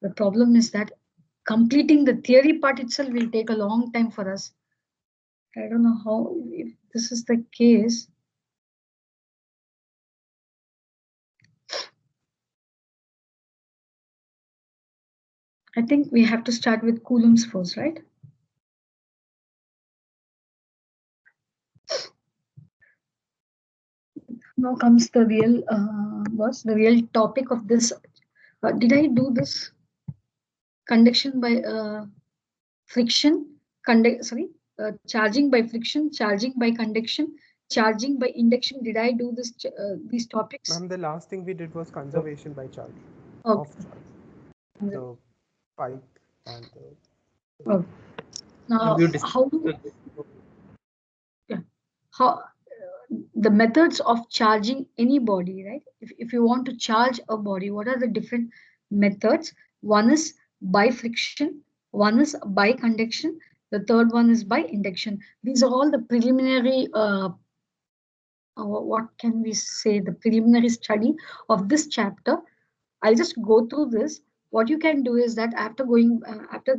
The problem is that completing the theory part itself will take a long time for us. I don't know how, if this is the case. I think we have to start with Coulomb's force, right? Now comes the real the real topic of this. Did I do this? Conduction by friction, charging by friction, charging by conduction, charging by induction. Did I do this these topics? Ma'am, the last thing we did was conservation by charge, Okay. of charge, the pipe and the. Okay. Now, how do how the methods of charging any body, right? If you want to charge a body, what are the different methods? One is by friction, one is by conduction, the third one is by induction. These are all the preliminary what can we say, the preliminary study of this chapter. I'll just go through this. What you can do is that after going after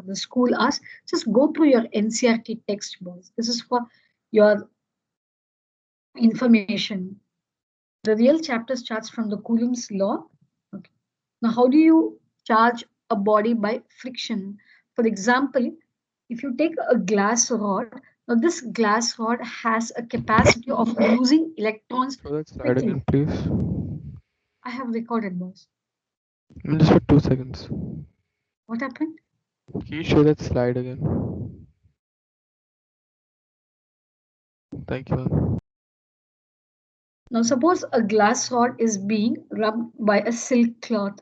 the school hours, just go through your NCRT textbooks. This is for your information. The real chapter starts from the Coulomb's law. Okay. Now, how do you charge a body by friction? For example, if you take a glass rod, now this glass rod has a capacity of losing electrons Show that slide quickly. again, please. I have recorded, boss. Just for 2 seconds. What happened? Can you show that slide again? Thank you, ma'am. Now, suppose a glass rod is being rubbed by a silk cloth.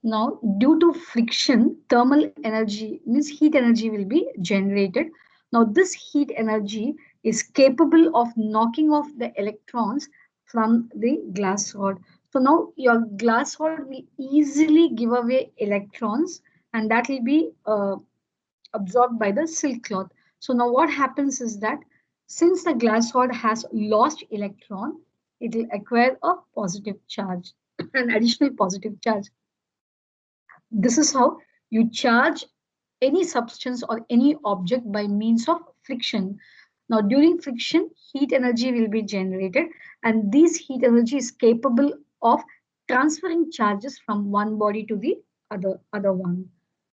Now, due to friction, thermal energy means heat energy will be generated. Now, this heat energy is capable of knocking off the electrons from the glass rod. So now your glass rod will easily give away electrons, and that will be absorbed by the silk cloth. So now what happens is that since the glass rod has lost electron, it will acquire a positive charge, an additional positive charge. This is how you charge any substance or any object by means of friction. Now, during friction, heat energy will be generated, and this heat energy is capable of transferring charges from one body to the other one.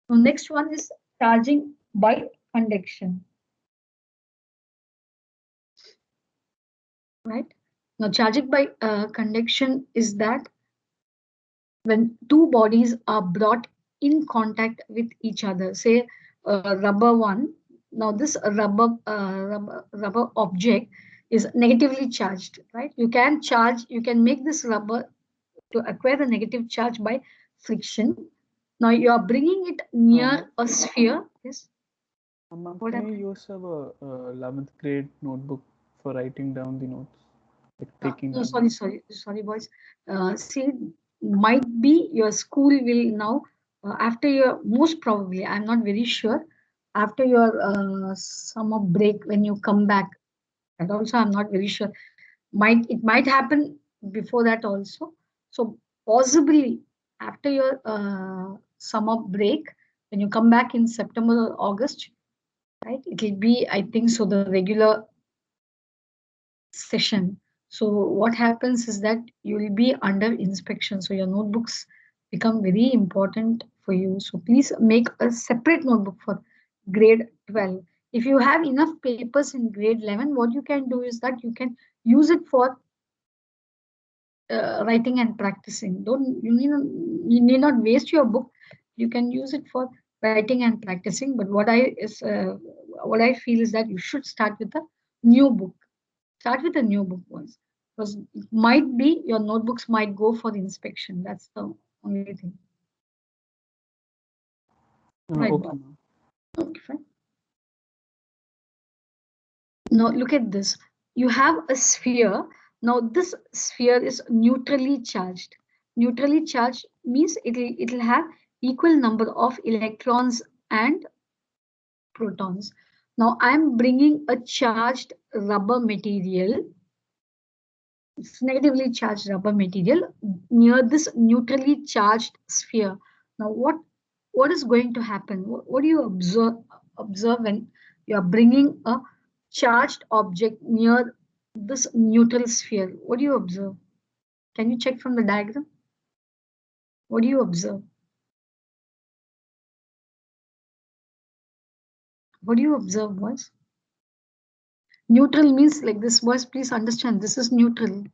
Now, next one is charging by conduction. Right? Now, charging by conduction is that when two bodies are brought in contact with each other, say rubber one. Now, this rubber object is negatively charged, right? You can charge, you can make this rubber to acquire the negative charge by friction. Now, you are bringing it near a sphere. Yes. Ma'am, What can happened? you use our 11th grade notebook for writing down the notes? Like taking No, down. sorry, boys. See, might be your school will now, after your, most probably, I'm not very sure, after your summer break, when you come back, and also I'm not very sure, it might happen before that also. So possibly after your summer break, when you come back in September or August, right, it will be, I think so, the regular session. So what happens is that you will be under inspection. So your notebooks become very important for you. So please make a separate notebook for grade 12. If you have enough papers in grade 11, what you can do is that you can use it for writing and practicing. Don't you need not waste your book. You can use it for writing and practicing. But what I feel is that you should start with a new book. Start with a new book once, because it might be your notebooks might go for inspection. That's the only thing. Right. Okay, ma'am. Okay, fine. Now look at this. You have a sphere. Now this sphere is neutrally charged. Neutrally charged means it'll have equal number of electrons and protons. Now I'm bringing a charged rubber material. It's negatively charged rubber material near this neutrally charged sphere. Now, what is going to happen? What do you observe when you are bringing a charged object near this neutral sphere? What do you observe? Can you check from the diagram? What do you observe? What do you observe, boys? Neutral means like this, boys. Please understand. This is neutral.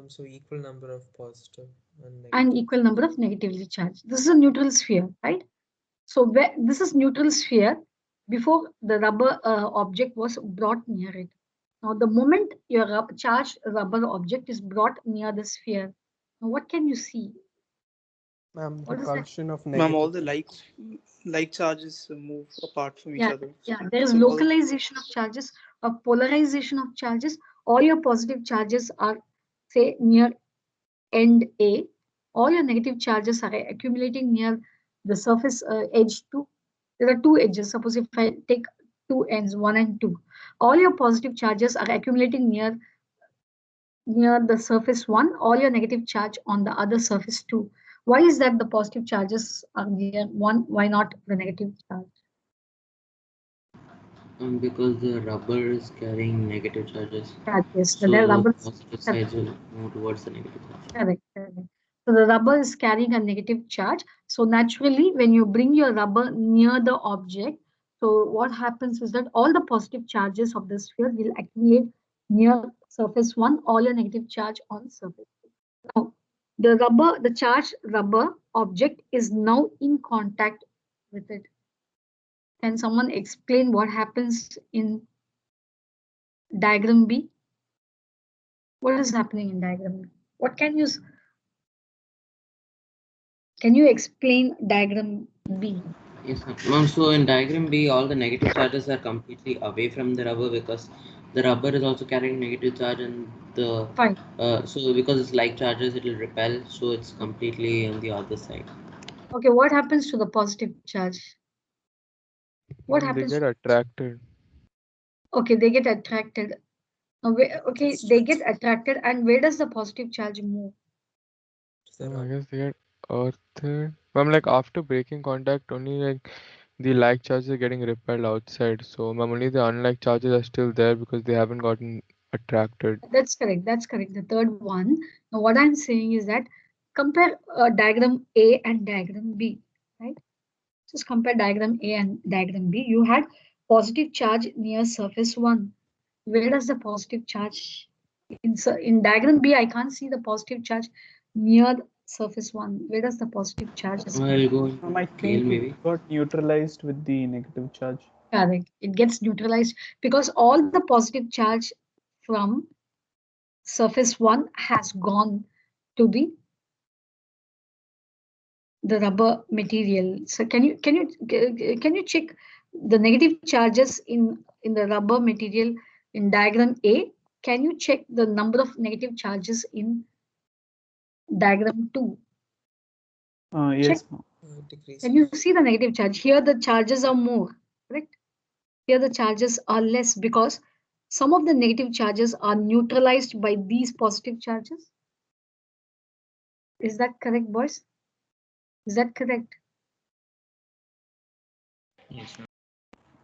So equal number of positive and And negative. equal number of negatively charged. This is a neutral sphere, right? So where this is neutral sphere before the rubber object was brought near it. Now the moment your charged rubber object is brought near the sphere, now what can you see? What is that? Repulsion of Ma'am, all negative the charge. like charges move apart from each Yeah, other. yeah. There is So all, localization of charges or polarization of charges. All your positive charges are, say, near end A. All your negative charges are accumulating near the surface edge 2. There are two edges. Suppose if I take two ends, 1 and 2. All your positive charges are accumulating near the surface 1, all your negative charge on the other surface 2. Why is that the positive charges are near 1? Why not the negative charge? Because the rubber is carrying negative charges, Charges. The so the rubber is positive sides will move towards the negative charge. correct, correct. So the rubber is carrying a negative charge. So naturally, when you bring your rubber near the object, so what happens is that all the positive charges of the sphere will accumulate near surface 1, all your negative charge on surface 2. Now, the charged rubber object is now in contact with it. Can someone explain what happens in diagram B? What is happening in diagram B? What can you explain diagram B? Yes, ma'am. So in diagram B, all the negative charges are completely away from the rubber because the rubber is also carrying negative charge, and the Fine. so because it's like charges, it will repel. So it's completely on the other side. Okay, what happens to the positive charge? What They happens? get attracted. Okay, they get attracted. Okay, they get attracted, and where does the positive charge move? I guess they get earthed. I'm like after breaking contact, only like the like charges are getting repelled outside. So only the unlike charges are still there because they haven't gotten attracted. That's correct. That's correct. The third one. Now, what I'm saying is that compare diagram A and diagram B, right? Just compare diagram A and diagram B. You had positive charge near surface 1. Where does the positive charge in diagram B? I can't see the positive charge near surface 1. Where does the positive charge is? I'll go I into scale think maybe. it got neutralized with the negative charge. Correct. It gets neutralized because all the positive charge from surface 1 has gone to the rubber material. So can you check the negative charges in the rubber material in diagram A? Can you check the number of negative charges in diagram 2? Check. Yes, ma'am. Can you see the negative charge? Here the charges are more, correct? Here the charges are less because some of the negative charges are neutralized by these positive charges. Is that correct, boys? Is that correct? yes, ma'am.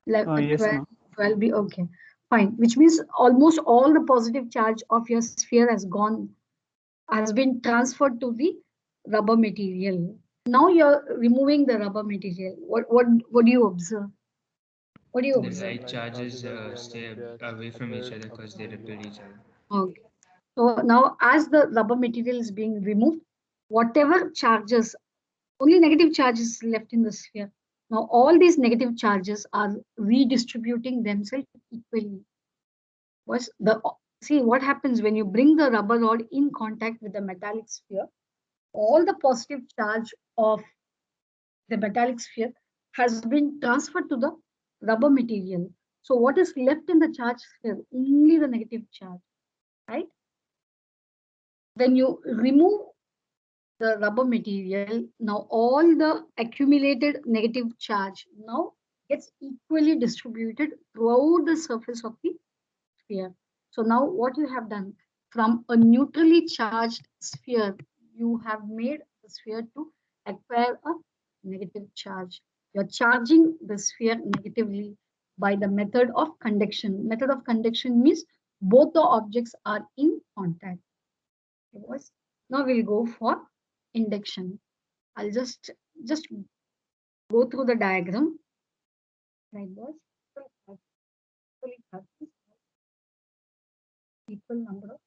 11, Yes, 12, ma'am. 12 be okay. Fine. Which means almost all the positive charge of your sphere has been transferred to the rubber material. Now you're removing the rubber material. What do you observe? What do you The observe? like Like charges charges are there, stay like they are away from each scattered other because they upwardly. repel each other. Okay. So now as the rubber material is being removed, whatever charges, only negative charges left in the sphere. Now all these negative charges are redistributing themselves equally. Was the See what happens when you bring the rubber rod in contact with the metallic sphere? All the positive charge of the metallic sphere has been transferred to the rubber material. So what is left in the charge sphere? Only the negative charge, right? When you remove the rubber material, now all the accumulated negative charge now gets equally distributed throughout the surface of the sphere. So now what you have done, from a neutrally charged sphere, you have made the sphere to acquire a negative charge. You're charging the sphere negatively by the method of conduction. Method of conduction means both the objects are in contact. Okay, boys? Now we'll go for induction. I'll just go through the diagram. Right, boys? Equal number of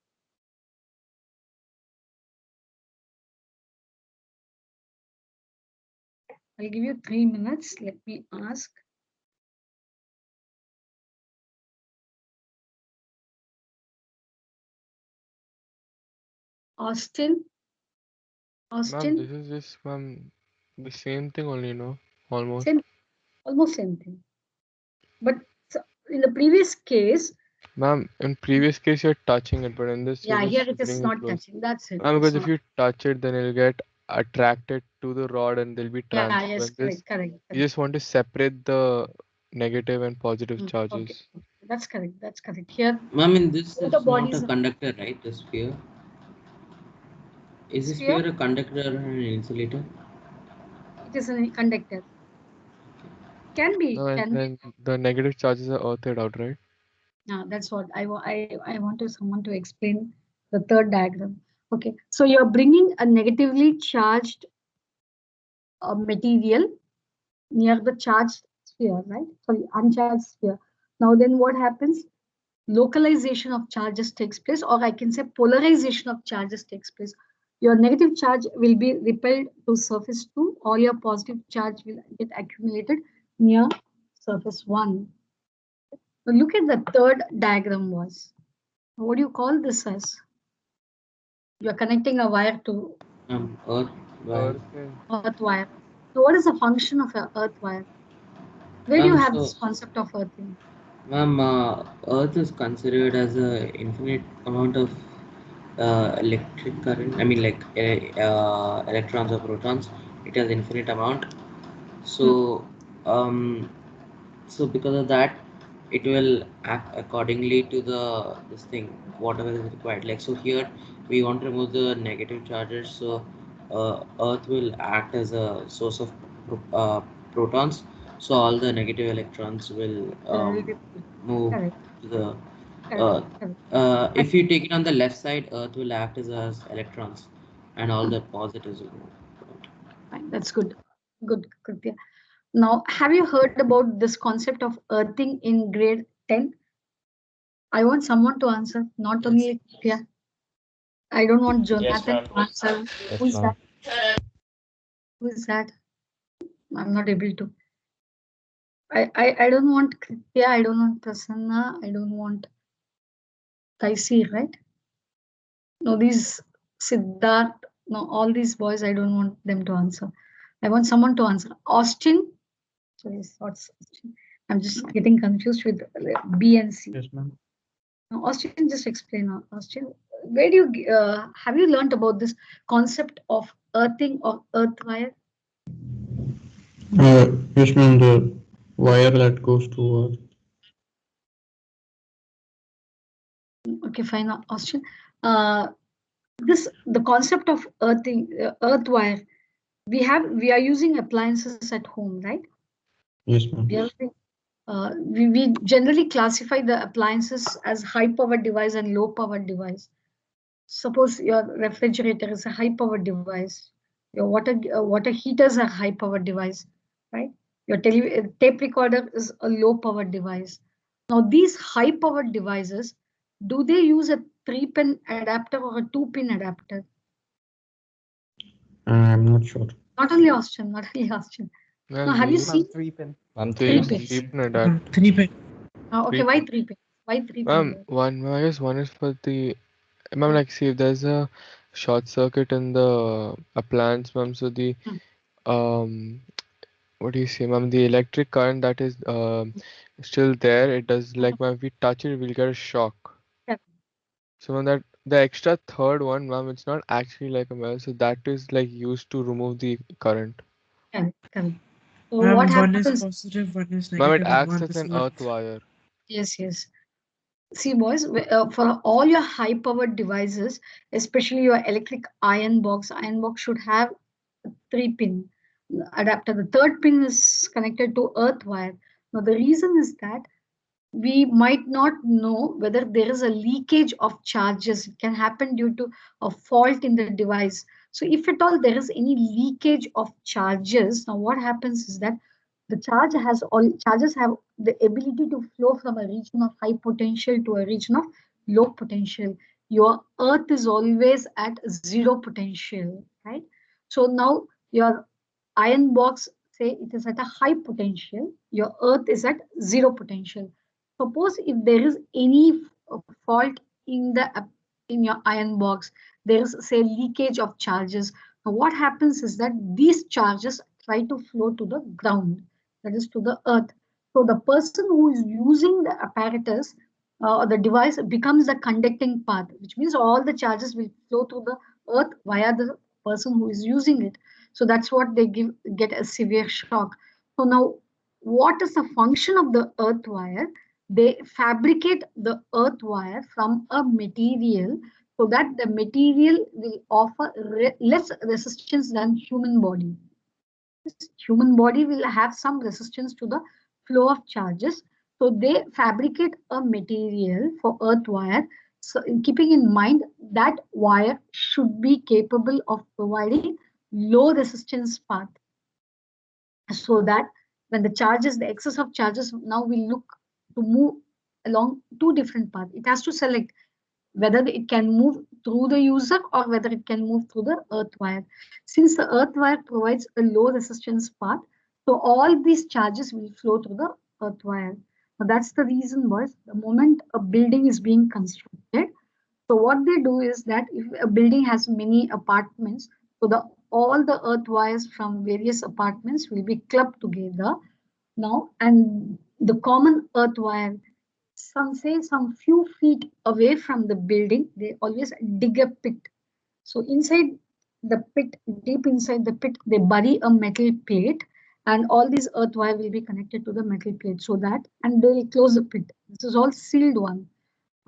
I'll give you 3 minutes. Let me ask. Austin. Ma'am, Austin. this is just, ma'am, the same thing only, no? Almost. Same, almost same thing. But in the previous case, Ma'am, in previous case you're touching it, but in this yeah, you're here just it is bringing not close. touching. That's it. Ma'am, It's because if not. you touch it, then it'll get attracted to the rod and there'll be Yeah, transfer. yes, In this, correct. you just want to separate the negative and positive Okay, charges. that's correct. That's correct. Here, Ma'am, in this, both the it's not bodies a conductor, right? The sphere. Is the sphere, sphere a conductor or an insulator? it is a conductor. Can be, No, and can be. then the negative charges are earthed out, right? That's what I want to someone to explain the third diagram. Okay, so you're bringing a negatively charged material near the charged sphere, right? Sorry, uncharged sphere. Now then what happens? Localization of charges takes place, or I can say polarization of charges takes place. Your negative charge will be repelled to surface 2, or your positive charge will get accumulated near surface 1. Now look at the third diagram was. What do you call this as? You are connecting a wire to Earth, wire. earth wire. So what is the function of an earth wire? Where do you have this concept of earthing? Ma'am, Earth is considered as a infinite amount of electric current. I mean, like electrons or protons. It has infinite amount. So, so because of that, it will act accordingly to the this thing, whatever is required. Like so, here we want to remove the negative charges. So, Earth will act as a source of protons. So all the negative electrons will move Correct. to the Correct. Correct. if you take it on the left side, Earth will act as electrons, and all the positives will move. Fine, that's good. Good, Kritya. Now, have you heard about this concept of earthing in grade 10? I want someone to answer, not only Kritya. I don't want Jonathan to answer. Yes, Who is ma'am. that? Who is that? I'm not able to. I don't want Kritya. I don't want Prasanna. I don't want Taisi, right? No, these Siddharth, no, all these boys, I don't want them to answer. I want someone to answer. Austin. Sorry, what's Austin? I'm just getting confused with B and C. Yes, ma'am. Now, Austin, just explain. Austin, where do you have you learned about this concept of earthing or earth wire? Yes, ma'am. The wire that goes to Earth. Okay, fine, Austin. The concept of earthing, earth wire. We are using appliances at home, right? Yes, ma'am. We generally classify the appliances as high power device and low power device. Suppose your refrigerator is a high power device, your water heater is a high power device, right? Your tape recorder is a low power device. Now these high power devices, do they use a 3-pin adapter or a 2-pin adapter? I'm not sure. Not only Austin, not only Austin. Now, have you seen 3-pin? Ma'am, Three three pins. 3-pin adapter. 3 pin. Okay, why 3-pin? Why 3-pin? Ma'am, I guess one is for the, ma'am, like, see, if there's a short circuit in the appliance, ma'am, so the, what do you say, ma'am, the electric current that is still there, it does, like, ma'am, if we touch it, we'll get a shock. Yeah. So, ma'am, that the extra third one, ma'am, it's not actually like a metal, so that is like used to remove the current. Correct. So Ma'am, what one is happens? positive, one is Ma'am, negative, it and acts one as is an not. earth wire. Yes. See, boys, for all your high-powered devices, especially your electric iron box should have 3-pin adapter. The third pin is connected to earth wire. Now, the reason is that we might not know whether there is a leakage of charges. It can happen due to a fault in the device. So if at all there is any leakage of charges, now what happens is that the charges have the ability to flow from a region of high potential to a region of low potential. Your earth is always at zero potential, right? So now your iron box, say it is at a high potential, your earth is at zero potential. Suppose if there is any fault in the in your iron box, there is, say, leakage of charges. Now what happens is that these charges try to flow to the ground, that is to the earth. So the person who is using the apparatus or the device becomes the conducting path, which means all the charges will flow to the earth via the person who is using it. So that's what they get a severe shock. So now, what is the function of the earth wire? They fabricate the earth wire from a material so that the material will offer less resistance than human body. Human body will have some resistance to the flow of charges. So they fabricate a material for earth wire. So keeping in mind that wire should be capable of providing low resistance path, so that when the charges, the excess of charges now will look to move along two different paths. It has to select whether it can move through the user or whether it can move through the earth wire. Since the earth wire provides a low resistance path, so all these charges will flow through the earth wire. Now that's the reason, boys, the moment a building is being constructed, so what they do is that if a building has many apartments, so the all the earth wires from various apartments will be clubbed together now, and the common earth wire, some few feet away from the building, they always dig a pit. So inside the pit, deep inside the pit, they bury a metal plate, and all these earth wire will be connected to the metal plate, so that, and they will close the pit. This is all sealed one.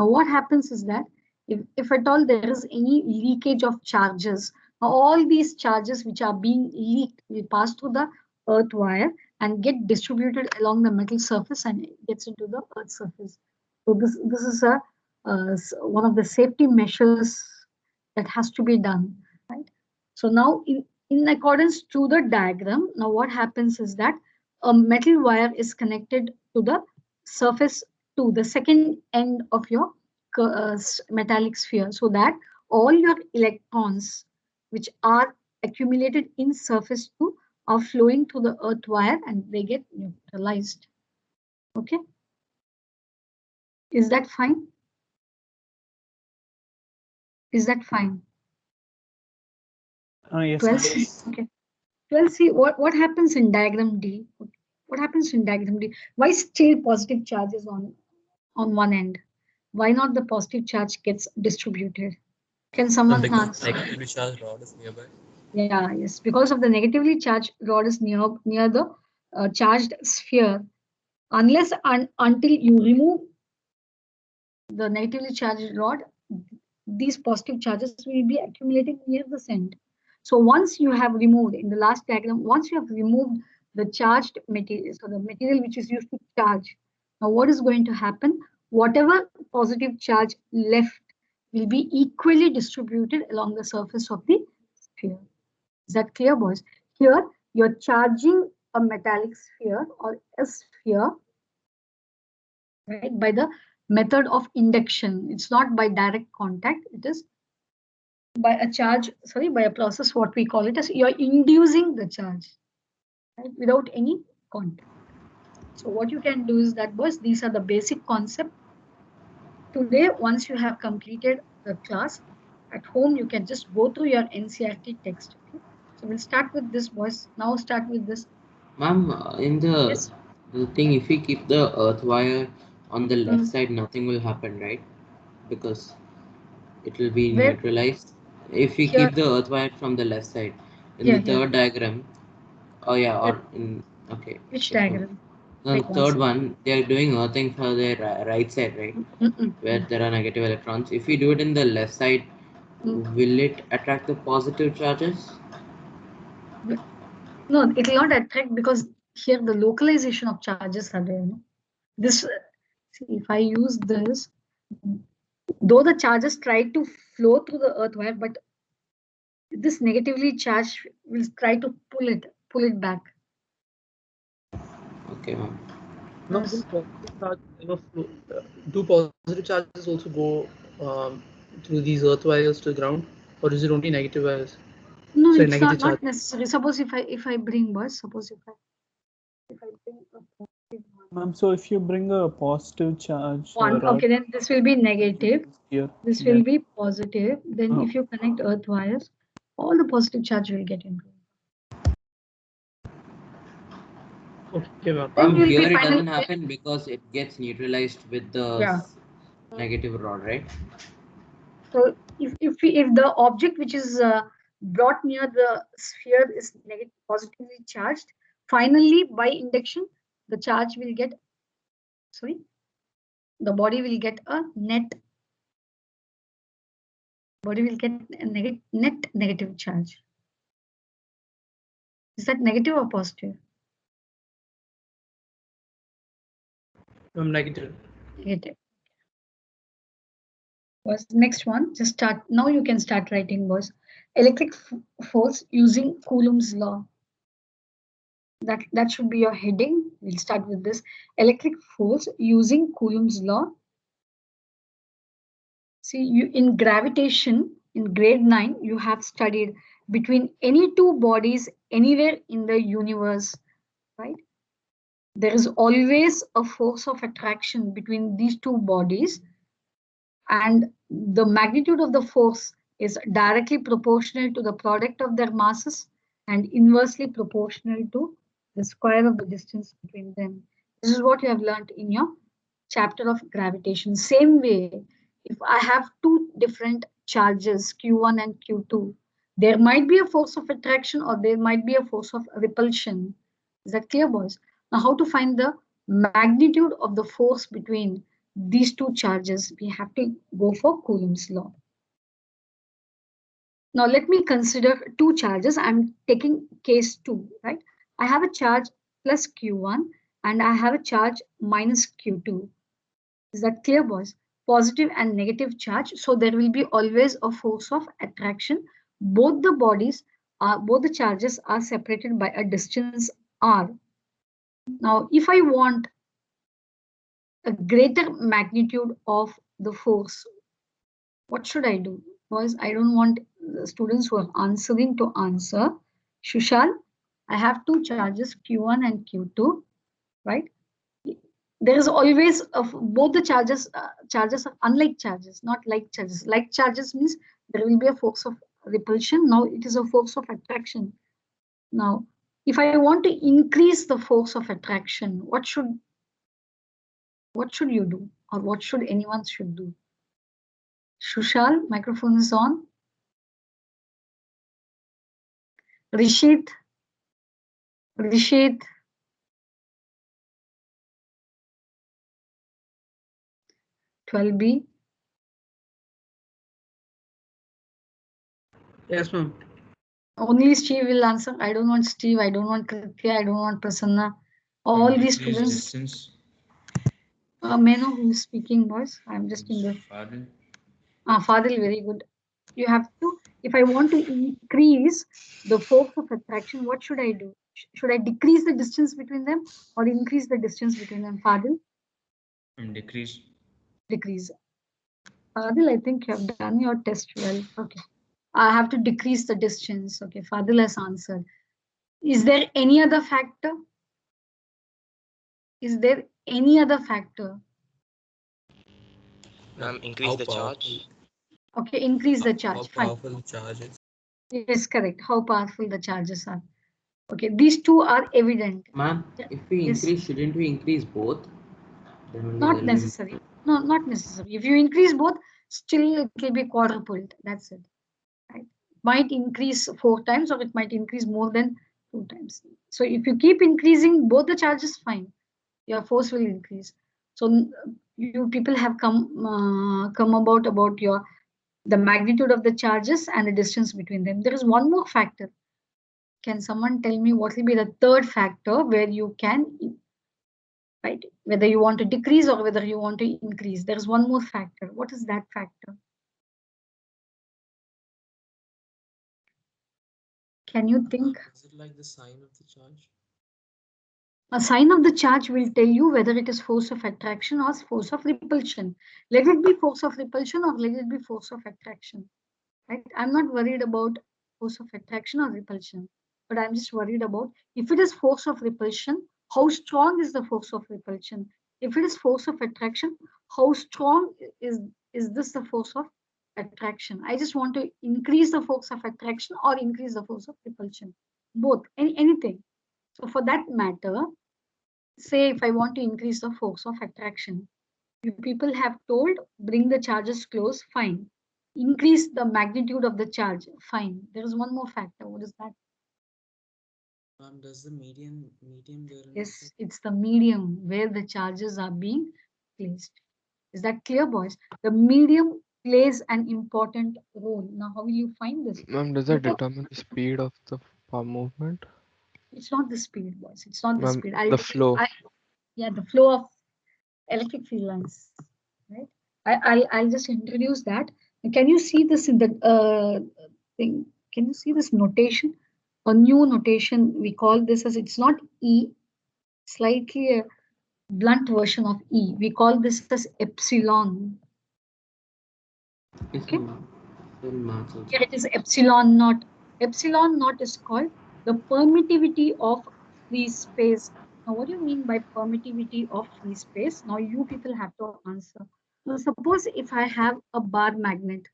Now what happens is that if at all there is any leakage of charges, all these charges which are being leaked will pass through the earth wire and get distributed along the metal surface and gets into the earth surface. So this is a one of the safety measures that has to be done, right? So now in accordance to the diagram, now what happens is that a metal wire is connected to the surface, to the second end of your metallic sphere, so that all your electrons which are accumulated in surface 2 are flowing through the earth wire and they get neutralized. Okay, is that fine? Is that fine? Yes. 12C. Okay. 12C, what happens in diagram D? What happens in diagram D? Why still positive charges on one end? Why not the positive charge gets distributed? Can someone answer? Negatively charged rod is nearby. Yeah, yes, because of the negatively charged rod is near the charged sphere. Unless and until you remove the negatively charged rod, these positive charges will be accumulating near the center. So once you have removed, in the last diagram, once you have removed the charged material, so the material which is used to charge, now what is going to happen? Whatever positive charge left will be equally distributed along the surface of the sphere. Is that clear, boys? Here, you're charging a metallic sphere or a sphere, right, by the method of induction. It's not by direct contact. It is by a charge, sorry, by a process, what we call it as you're inducing the charge, right, without any contact. So what you can do is that, boys, these are the basic concept. Today, once you have completed the class, at home, you can just go through your NCERT text. Okay? So we'll start with this, boys. Now start with this. Ma'am, in Yes. the thing, if we keep the earth wire on the left side, nothing will happen, right? Because it will be Where? neutralized. If we Here. keep the earth wire from the left side, in the Here. third diagram, oh yeah, Here. or in, okay. Which So from diagram? The Wait, third second. one, they are doing earthing for the right side, right? Where there are negative electrons. If we do it in the left side, will it attract the positive charges? No, it will not attract because here the localization of charges are there. No? This, see, if I use this, though the charges try to flow through the earth wire, but this negatively charged will try to pull it back. Okay, ma'am. Now, Yes. do positive charges also go through these earth wires to ground, or is it only negative wires? No, So it's negative not charge. necessary. Suppose if I bring bus, suppose if I bring a positive Ma'am, so if you bring a positive charge one, rod, okay, then this will be negative. here, This then will be positive. Then Oh. if you connect earth wires, all the positive charge will get into. Okay, ma'am. Then you'll Here be it final. doesn't happen because it gets neutralized with the Yeah. negative rod, right? So if the object which is brought near the sphere is negative positively charged, finally by induction the charge will get, sorry, the body will get a net net negative charge. Is that negative or positive? Negative. Negative. Was next one, just start now. You can start writing was electric force using Coulomb's law. That should be your heading. We'll start with this electric force using Coulomb's law. See, you in gravitation in grade 9 you have studied between any two bodies anywhere in the universe, right? There is always a force of attraction between these two bodies, and the magnitude of the force is directly proportional to the product of their masses and inversely proportional to the square of the distance between them. This is what you have learned in your chapter of gravitation. Same way, if I have two different charges, Q1 and Q2, there might be a force of attraction or there might be a force of repulsion. Is that clear, boys? Now, how to find the magnitude of the force between these two charges? We have to go for Coulomb's law. Now, let me consider two charges. I'm taking case 2, right? I have a charge plus Q1 and I have a charge minus Q2. Is that clear, boys? Positive and negative charge. So there will be always a force of attraction. Both the charges are separated by a distance r. Now, if I want a greater magnitude of the force, what should I do? Because I don't want the students who are answering to answer. Shushal, I have two charges, Q1 and Q2, right? There is always both the charges are unlike charges, not like charges. Like charges means there will be a force of repulsion. Now it is a force of attraction. Now, if I want to increase the force of attraction, what should you do, or what should anyone should do? Shushal, microphone is on. Rishit. 12B. Yes, ma'am. Only Steve will answer. I don't want Steve. I don't want Kritya. I don't want Prasanna. All these students. Distance. May know who is speaking, boys. I'm just in the. Fadil. Fadil, very good. You have to. If I want to increase the force of attraction, what should I do? Should I decrease the distance between them or increase the distance between them? Fadil? Decrease. Decrease. Fadil, I think you have done your test well. Okay. I have to decrease the distance. Okay. Fadil has answered. Is there any other factor? Is there any other factor? Increase the charge. Okay, increase the charge. How powerful the charge is. Yes, correct. How powerful the charges are. Okay, these two are evident. Ma'am, if we increase, shouldn't we increase both? Not necessary. No, not necessary. If you increase both, still it will be quadrupled. That's it. Right? Might increase 4 times or it might increase more than 2 times. So if you keep increasing both the charges, fine. your force will increase. So you people have come about your the magnitude of the charges and the distance between them. There is one more factor. Can someone tell me what will be the third factor where you can, right, whether you want to decrease or whether you want to increase? There is one more factor. What is that factor? Can you think? Is it like the sign of the charge? A sign of the charge will tell you whether it is force of attraction or force of repulsion. Let it be force of repulsion or let it be force of attraction. Right? I'm not worried about force of attraction or repulsion, but I'm just worried about if it is force of repulsion, how strong is the force of repulsion? If it is force of attraction, how strong is this the force of attraction? I just want to increase the force of attraction or increase the force of repulsion. Both, anything. So for that matter, say if I want to increase the force of attraction, you people have told bring the charges close, fine. Increase the magnitude of the charge, fine. There is one more factor. What is that? Does the medium there? Yes, it's the medium where the charges are being placed. Is that clear, boys? The medium plays an important role. Now, how will you find this? Ma'am, does that determine the speed of the movement? It's not the speed, boys. It's not the Ma'am, speed. the flow. Yeah, the flow of electric field lines, right? I'll just introduce that. Can you see this in the thing? Can you see this notation? A new notation. We call this as, it's not E, slightly a blunt version of E. We call this as epsilon. Okay. Here it is epsilon naught. Epsilon naught is called the permittivity of free space. Now, what do you mean by permittivity of free space? Now, you people have to answer. Now, suppose if I have a bar magnet,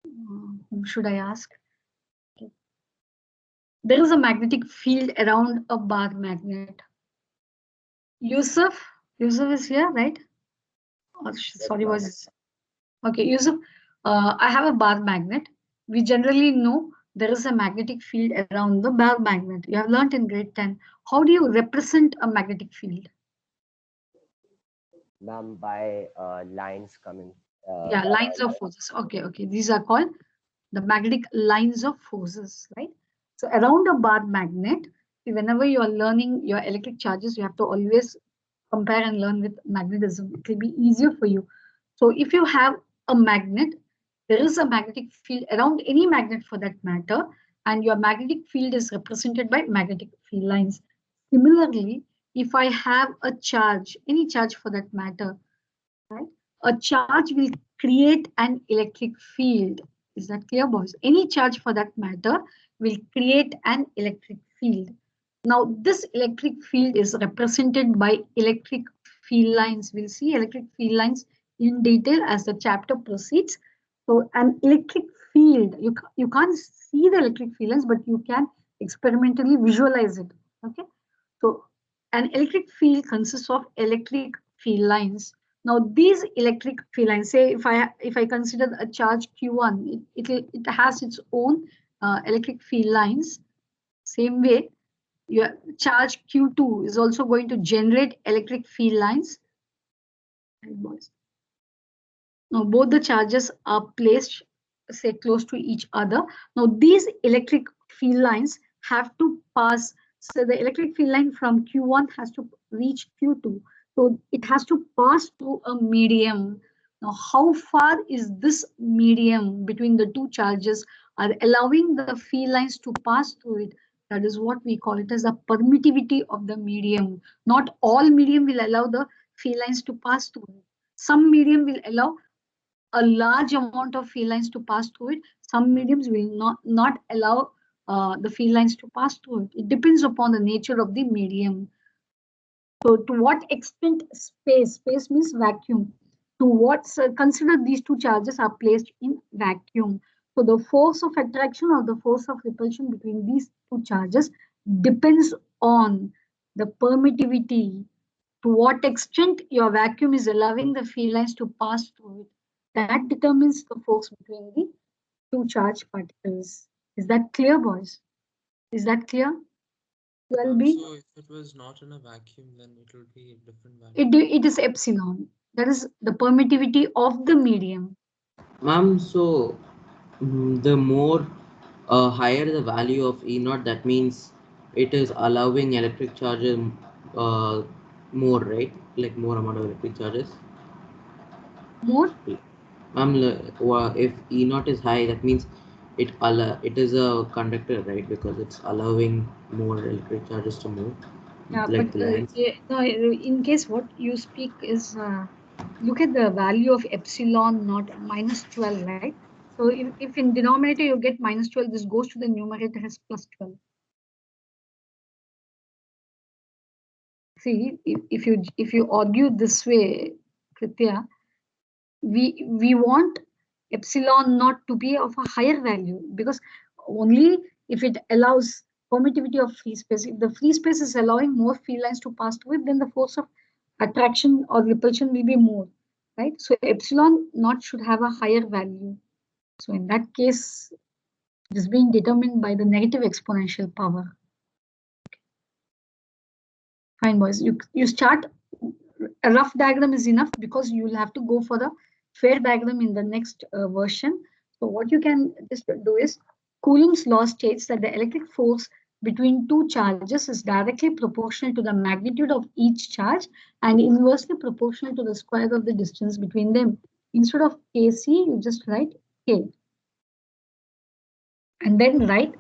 whom should I ask? Okay. There is a magnetic field around a bar magnet. Yusuf is here, right? Oh, sorry, was okay, Yusuf. I have a bar magnet. We generally know there is a magnetic field around the bar magnet. You have learned in grade 10. How do you represent a magnetic field? Ma'am, by lines coming. Yeah, lines of forces. Okay. These are called the magnetic lines of forces, right? So around a bar magnet, whenever you are learning your electric charges, you have to always compare and learn with magnetism. It will be easier for you. So if you have a magnet, there is a magnetic field around any magnet for that matter, and your magnetic field is represented by magnetic field lines. Similarly, if I have a charge, any charge for that matter, right? A charge will create an electric field. Is that clear, boys? Any charge for that matter will create an electric field. Now, this electric field is represented by electric field lines. We'll see electric field lines in detail as the chapter proceeds. So, an electric field, you can't see the electric field lines, but you can experimentally visualize it. Okay. So, an electric field consists of electric field lines. Now, these electric field lines, say if I consider a charge Q1, it has its own electric field lines. Same way, your charge Q2 is also going to generate electric field lines. Now, both the charges are placed, say, close to each other. Now, these electric field lines have to pass. So the electric field line from Q1 has to reach Q2. So it has to pass through a medium. Now, how far is this medium between the two charges are allowing the field lines to pass through it? That is what we call it as the permittivity of the medium. Not all medium will allow the field lines to pass through it. Some medium will allow a large amount of field lines to pass through it. Some mediums will not allow the field lines to pass through it. It depends upon the nature of the medium. So to what extent space means vacuum. To what, consider these two charges are placed in vacuum. So the force of attraction or the force of repulsion between these two charges depends on the permittivity. To what extent your vacuum is allowing the field lines to pass through it. That determines the force between the two charged particles. Is that clear, boys? Is that clear? 12b. So if it was not in a vacuum, then it will be a different value. It is epsilon. That is the permittivity of the medium. Ma'am, so the more higher the value of E naught, that means it is allowing electric charges uh, more, right? Like more amount of electric charges. More. Ma'am, if E naught is high, that means it is a conductor, right? Because it's allowing more electric charges to move, Yeah, like but the lines. no, in case what you speak is look at the value of epsilon naught minus 12, right? So if in denominator you get minus 12, this goes to the numerator as plus 12. See, if you argue this way, Kritya, we want epsilon naught to be of a higher value, because only if it allows permittivity of free space, if the free space is allowing more free lines to pass through it, then the force of attraction or repulsion will be more, right? So epsilon naught should have a higher value. So in that case, it is being determined by the negative exponential power. Fine, boys. You start, a rough diagram is enough, because you will have to go for the fair diagram in the next version. So what you can just do is, Coulomb's law states that the electric force between two charges is directly proportional to the magnitude of each charge and inversely proportional to the square of the distance between them. Instead of Kc, you just write K. And then write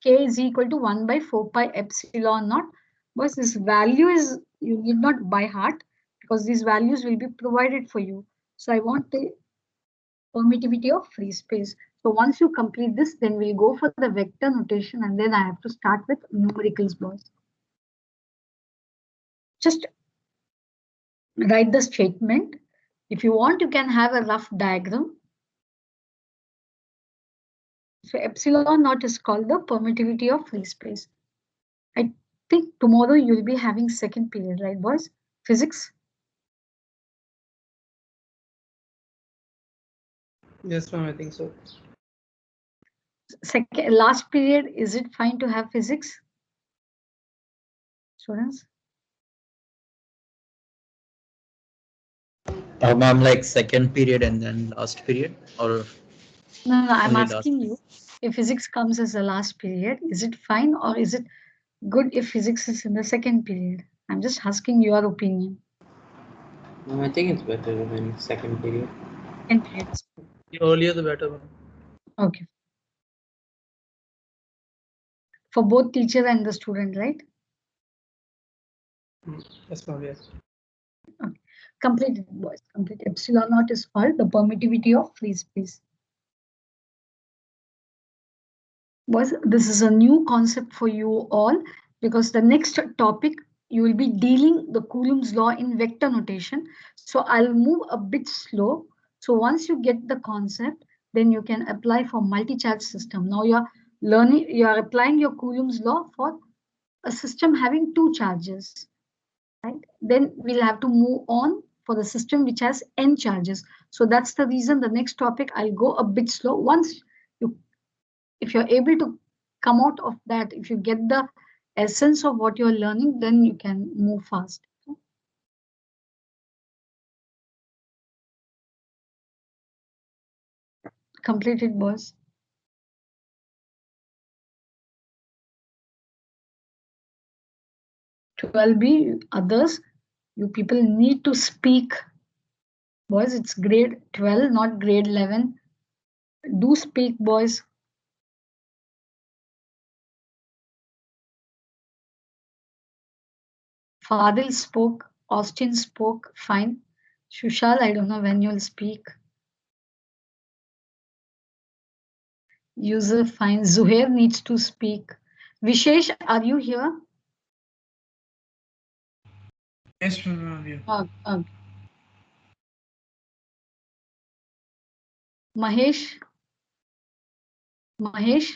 K is equal to 1 by 4 pi epsilon naught. But this value is, you need not by heart, because these values will be provided for you. So I want the permittivity of free space. So once you complete this, then we'll go for the vector notation, and then I have to start with numericals, boys. Just write the statement. If you want, you can have a rough diagram. So epsilon naught is called the permittivity of free space. I think tomorrow you'll be having second period, right, boys? Physics. Yes, ma'am, I think so. Second, last period, is it fine to have physics? Students? Ma'am, like second period and then last period, or No, I'm only last asking you, if physics comes as the last period, is it fine, or is it good if physics is in the second period? I'm just asking your opinion. No, I think it's better in second period. Second period. The earlier the better, ma'am. Okay. For both teacher and the student, right? Yes, ma'am, yes. Okay. Completed, boys. Complete. Epsilon naught is called the permittivity of free space. Boys, this is a new concept for you all, because the next topic you will be dealing the Coulomb's law in vector notation. So I'll move a bit slow. So once you get the concept, then you can apply for multi-charge system. Now you're learning, you are applying your Coulomb's law for a system having two charges, right? Then we'll have to move on for the system which has n charges. So that's the reason the next topic I'll go a bit slow. Once you, if you're able to come out of that, if you get the essence of what you're learning, then you can move fast. Completed, boys. B others, you people need to speak. Boys, it's grade 12, not grade 11. Do speak, boys. Fadil spoke, Austin spoke, fine. Shushal, I don't know when you'll speak. User, fine. Zuhair needs to speak. Vishesh, are you here? Yes, ma'am. Mahesh? Mahesh?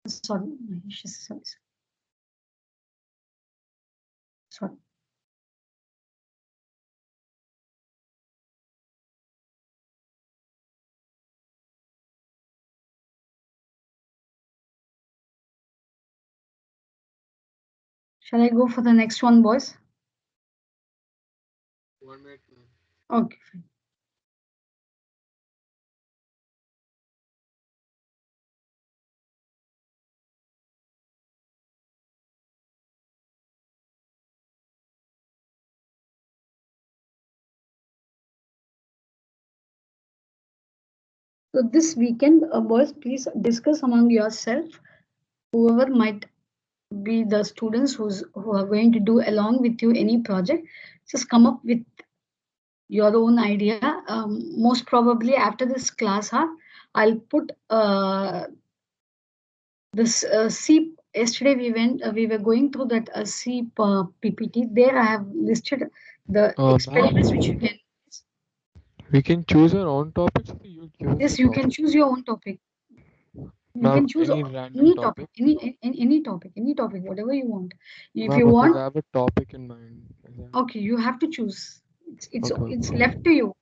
Sorry, Mahesh, sorry. Shall I go for the next one, boys? 1 minute. Okay, fine. So this weekend, boys, please discuss among yourself, whoever might be the students who are going to do along with you any project. Just come up with your own idea. Most probably after this class hour, I'll put this SEEP. Yesterday we were going through that SEEP PPT. There I have listed the experiments which you Ma'am, can. we can choose our own topics. Or you give us Yes, the you can topic. choose your own topic. You Ma'am, can choose any random any topic. topic, any topic, whatever you want. If Ma'am, you because I want, have a topic in mind. okay, you have to choose. It's Okay. left to you.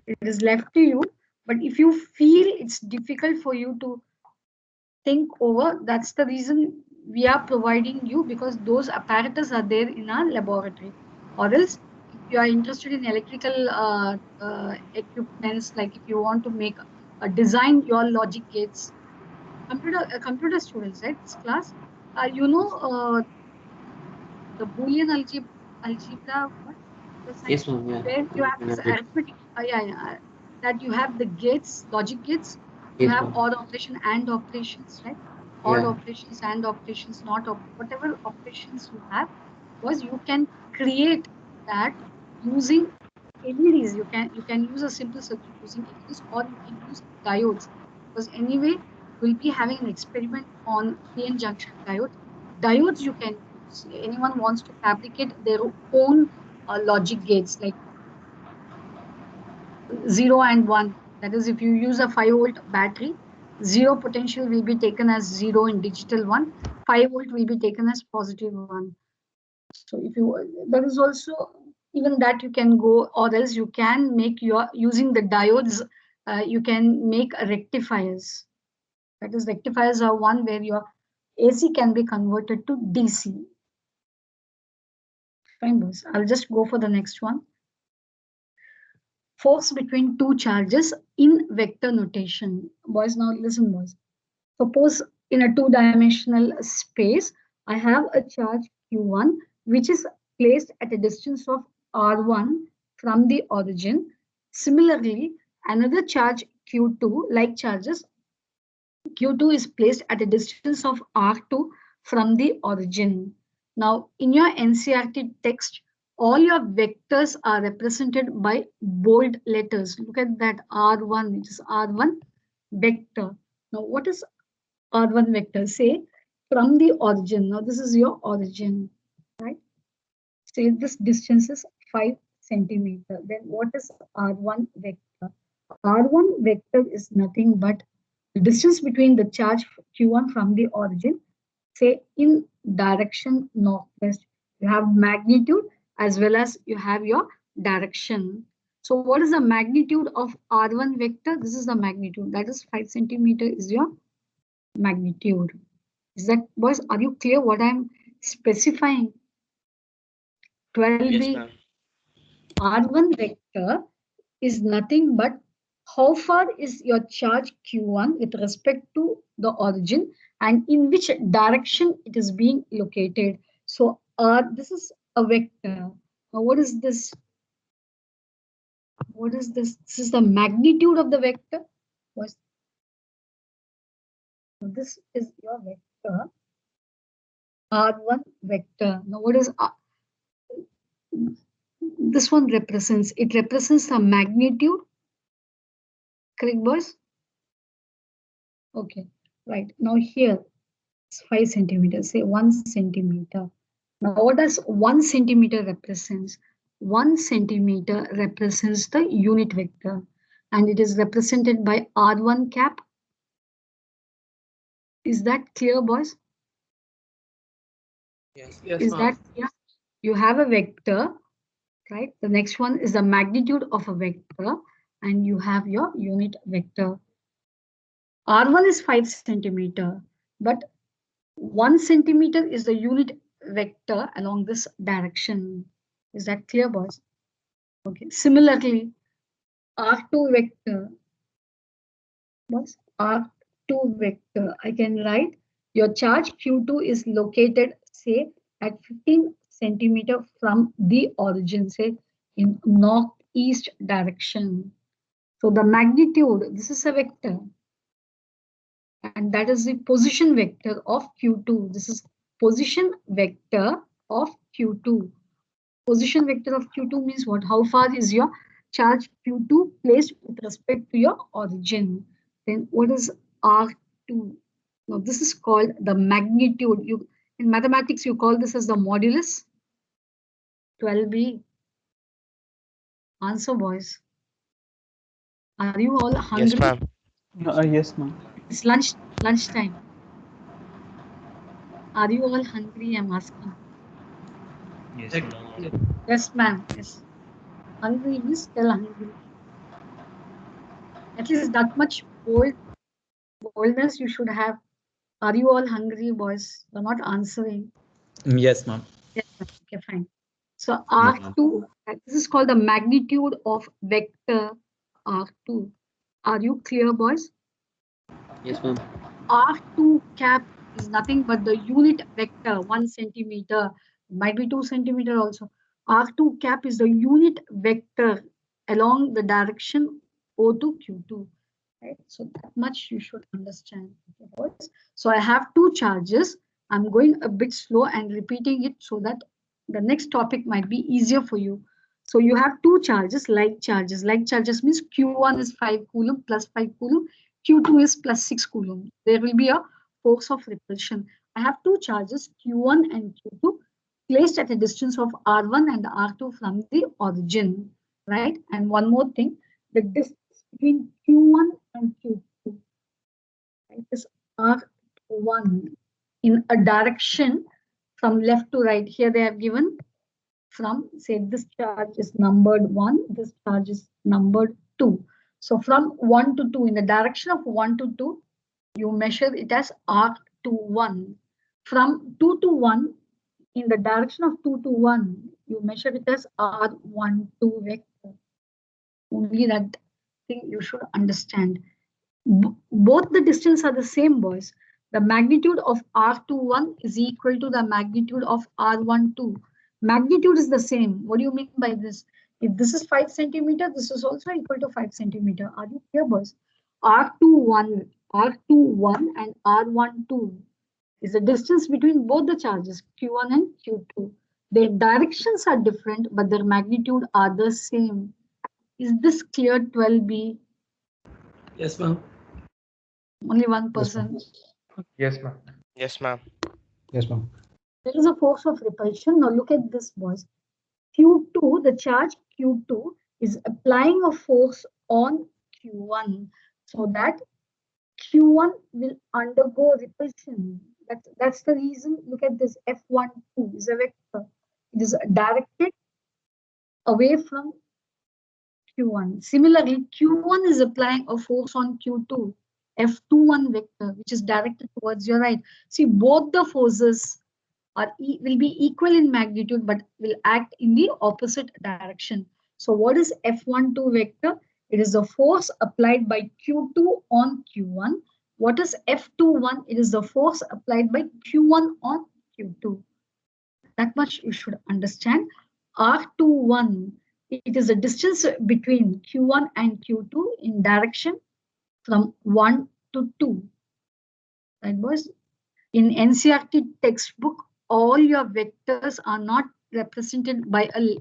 It is left to you. But if you feel it's difficult for you to think over, that's the reason we are providing you, because those apparatus are there in our laboratory. Or else, if you are interested in electrical equipments, like if you want to make design your logic gates, computer students, right? This class, you know, the Boolean algebra, what? The sign, Yes, ma'am. Yeah. where you have this Elaborate. arithmetic, that you have the gates, logic gates, you Yes, have ma'am. OR operation and operations, right? OR Yeah. operations and operations, not whatever operations you have, because you can create that using LEDs. You can use a simple circuit using LEDs, or you can use diodes, because anyway we'll be having an experiment on PN junction diodes. Diodes you can use. Anyone wants to fabricate their own logic gates, like 0 and 1. That is, if you use a 5-volt battery, 0 potential will be taken as 0 in digital 1, 5-volt will be taken as positive 1. So if you, there is also, even that you can go, or else you can make your, using the diodes, you can make rectifiers. That is, rectifiers are one where your AC can be converted to DC. Fine, boys. I'll just go for the next one. Force between two charges in vector notation. Boys, now listen, boys. Suppose in a two-dimensional space, I have a charge Q1, which is placed at a distance of R1 from the origin. Similarly, another charge Q2, like charges, Q2 is placed at a distance of R2 from the origin. Now, in your NCERT text, all your vectors are represented by bold letters. Look at that R1, which is R1 vector. Now, what is R1 vector? Say from the origin. Now, this is your origin, right? Say this distance is 5 centimeter. Then what is R1 vector? R1 vector is nothing but the distance between the charge Q1 from the origin, say in direction northwest. You have magnitude as well as you have your direction. So what is the magnitude of R1 vector? This is the magnitude. That is 5 centimeter is your magnitude. Is that, boys, are you clear what I'm specifying? 12B. Yes, ma'am. R1 vector is nothing but how far is your charge Q1 with respect to the origin and in which direction it is being located. So this is a vector. Now what is this? What is this? This is the magnitude of the vector. This is your vector, R1 vector. Now what is this one represents? It represents the magnitude. Correct, boys? Okay, right. Now here, it's 5 centimeters, say 1 centimeter. Now what does 1 centimeter represents? 1 centimeter represents the unit vector, and it is represented by R1 cap. Is that clear, boys? Yes, Is that clear? You have a vector, right? The next one is the magnitude of a vector, and you have your unit vector. R1 is 5 centimeter, but 1 centimeter is the unit vector along this direction. Is that clear, boys? Okay. Similarly, R2 vector, boys, R2 vector, I can write your charge Q2 is located, say, at 15 centimeter from the origin, say, in northeast direction. So the magnitude, this is a vector, and that is the position vector of Q2. This is position vector of Q2. Position vector of Q2 means what? How far is your charge Q2 placed with respect to your origin? Then what is R2? Now this is called the magnitude. In mathematics, you call this as the modulus. 12b. Answer, boys. Are you all hungry? Yes, ma'am. Yes, ma'am. It's lunchtime. Are you all hungry? I'm asking. Yes, Yes, ma'am. Yes. Hungry means still hungry. At least that much boldness you should have. Are you all hungry, boys? You're not answering. Yes, ma'am. Yes, ma'am. Okay, fine. So R2, this is called the magnitude of vector R2. Are you clear, boys? Yes, ma'am. R2 cap is nothing but the unit vector, 1 centimeter, might be 2 centimeter also. R2 cap is the unit vector along the direction O to Q2. Right? So that much you should understand. Okay, boys? So I have two charges. I'm going a bit slow and repeating it so that the next topic might be easier for you. So you have two charges, like charges. Like charges means Q1 is 5 coulomb plus 5 coulomb. Q2 is plus 6 coulomb. There will be a force of repulsion. I have two charges, Q1 and Q2, placed at a distance of R1 and R2 from the origin, right? And one more thing, the distance between Q1 and Q2, right, is R1 in a direction from left to right. Here they have given from, say, this charge is numbered 1, this charge is numbered 2. So from 1 to 2, in the direction of 1 to 2, you measure it as R21. From 2 to 1, in the direction of 2 to 1, you measure it as R12 vector. Only that thing you should understand. Both the distance are the same, boys. The magnitude of R21 is equal to the magnitude of R12. Magnitude is the same. What do you mean by this? If this is 5 centimeter, this is also equal to 5 centimeter. Are you clear, boys? R21 and R12 is the distance between both the charges, Q1 and Q2. Their directions are different, but their magnitude are the same. Is this clear, 12B? Yes, ma'am. Only one person. Yes, ma'am. Yes, ma'am. Yes, ma'am. There is a force of repulsion. Now look at this, boys. Q2, the charge Q2 is applying a force on Q1 so that Q1 will undergo repulsion. That's the reason. Look at this. F12 is a vector. It is directed away from Q1. Similarly, Q1 is applying a force on Q2. F21 vector, which is directed towards your right. See, both the forces will be equal in magnitude, but will act in the opposite direction. So what is F12 vector? It is the force applied by Q2 on Q1. What is F21? It is the force applied by Q1 on Q2. That much you should understand. R21, it is the distance between Q1 and Q2 in direction from 1 to 2. Right, boys? In NCERT textbook, all your vectors are not represented by a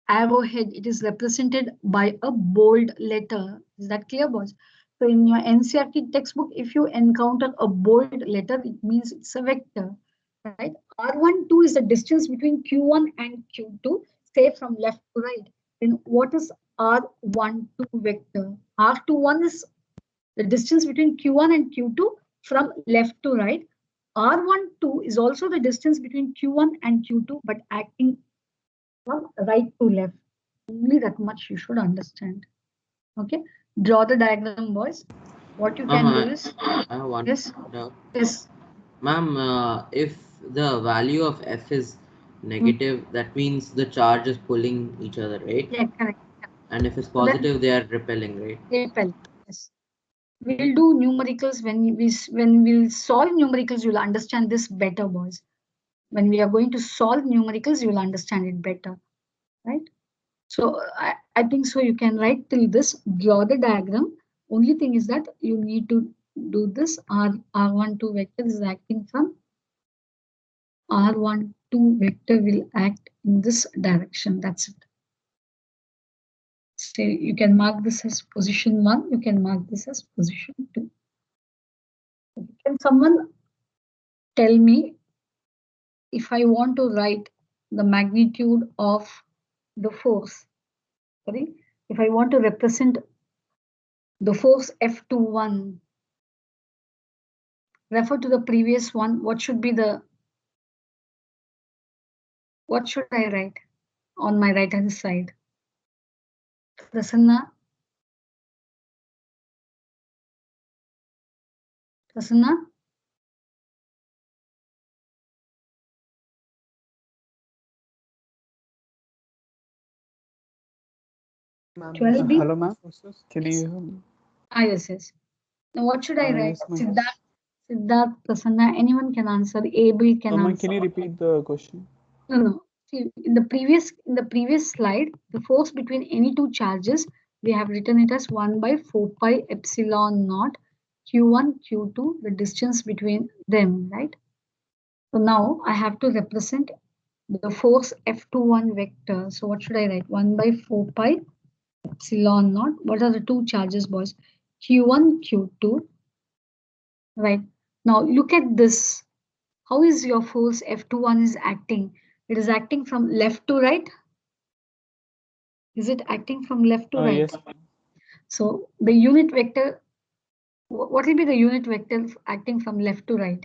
arrowhead. It is represented by a bold letter. Is that clear, boys? So in your NCERT textbook, if you encounter a bold letter, it means it's a vector, right? R12 is the distance between Q1 and Q2, say from left to right. Then what is R12 vector? R21 is the distance between Q1 and Q2 from left to right. R12 is also the distance between Q1 and Q2, but acting from right to left. Only that much you should understand. Okay, draw the diagram, boys. What you can do is, I have one yes, doubt. yes. Ma'am, if the value of F is negative, that means the charge is pulling each other, right? Yeah, correct. And if it's So that- positive, they are repelling, right? Repel. Yes. We'll do numericals when we'll solve numericals. You'll understand this better, boys. When we are going to solve numericals, you'll understand it better, right? So I think so. You can write till this. Draw the diagram. Only thing is that you need to do this. R12 vector is acting from R12 vector will act in this direction. That's it. So you can mark this as position 1. You can mark this as position 2. Can someone tell me if I want to write the magnitude of the force? Sorry, if I want to represent the force F21, refer to the previous one. What should I write on my right hand side? Prasanna? Prasanna? Ma'am, 12B? Hello, ma'am. Can Yes. you hear me? Ah, yes. Now what should I write? Yes, ma'am. Siddharth, Prasanna, anyone can answer. Abel can Ma'am, answer. can you repeat the question? No. See, in the previous slide, the force between any two charges, we have written it as 1 by 4 pi epsilon naught q1, q2, the distance between them, right? So now I have to represent the force F21 vector. So what should I write? 1 by 4 pi epsilon naught. What are the two charges, boys? Q1, Q2. Right. Now look at this. How is your force F21 is acting? It is acting from left to right. Is it acting from left to right? Yes. So the unit vector, what will be the unit vector acting from left to right?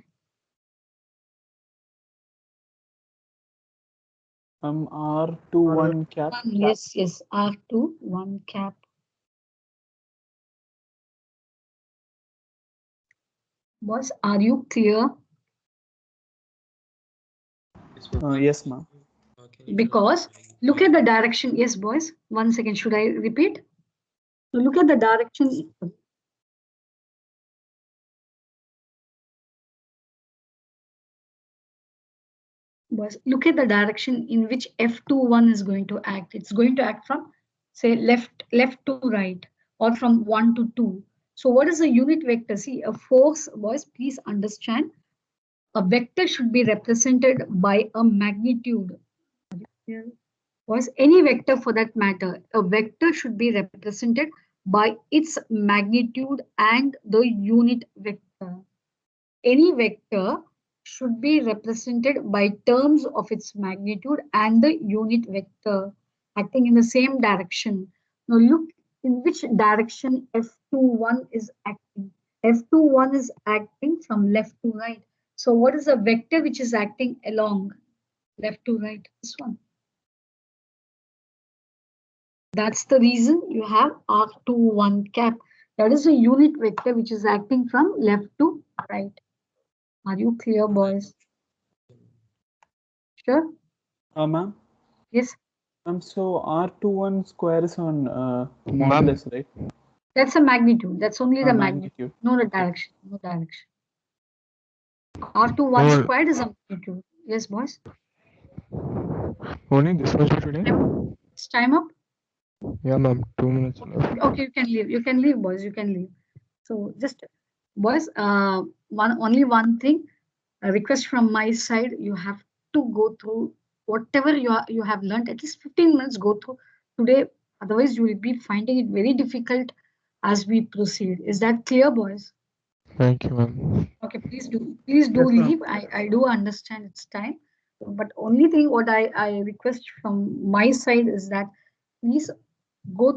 R21 cap. Yes, R2 1 cap. Boys, are you clear? Yes, ma'am. Because look at the direction. Yes, boys. 1 second. Should I repeat? So look at the direction. Boys, look at the direction in which F21 is going to act. It's going to act from, say, left to right, or from 1 to 2. So what is a unit vector? See, a force, boys, please understand. A vector should be represented by a magnitude. Was any vector for that matter, a vector should be represented by its magnitude and the unit vector. Any vector should be represented by terms of its magnitude and the unit vector acting in the same direction. Now look in which direction F21 is acting. F21 is acting from left to right. So what is a vector which is acting along left to right? This one. That's the reason you have R21 cap. That is a unit vector which is acting from left to right. Are you clear, boys? Sure? Ma'am? Yes. So R21 square is on modulus, right? That's a magnitude. That's only the magnitude. No the direction. No direction. R21 squared is a magnitude. Yes, boys? Only this much for today? It's time up? Yeah, ma'am. 2 minutes left. Okay, you can leave. You can leave, boys. You can leave. So just, boys, only one thing. A request from my side. You have to go through whatever you have learned. At least 15 minutes go through today. Otherwise, you will be finding it very difficult as we proceed. Is that clear, boys? Thank you, ma'am. Okay, please do leave. I do understand it's time, but only thing what I request from my side is that please go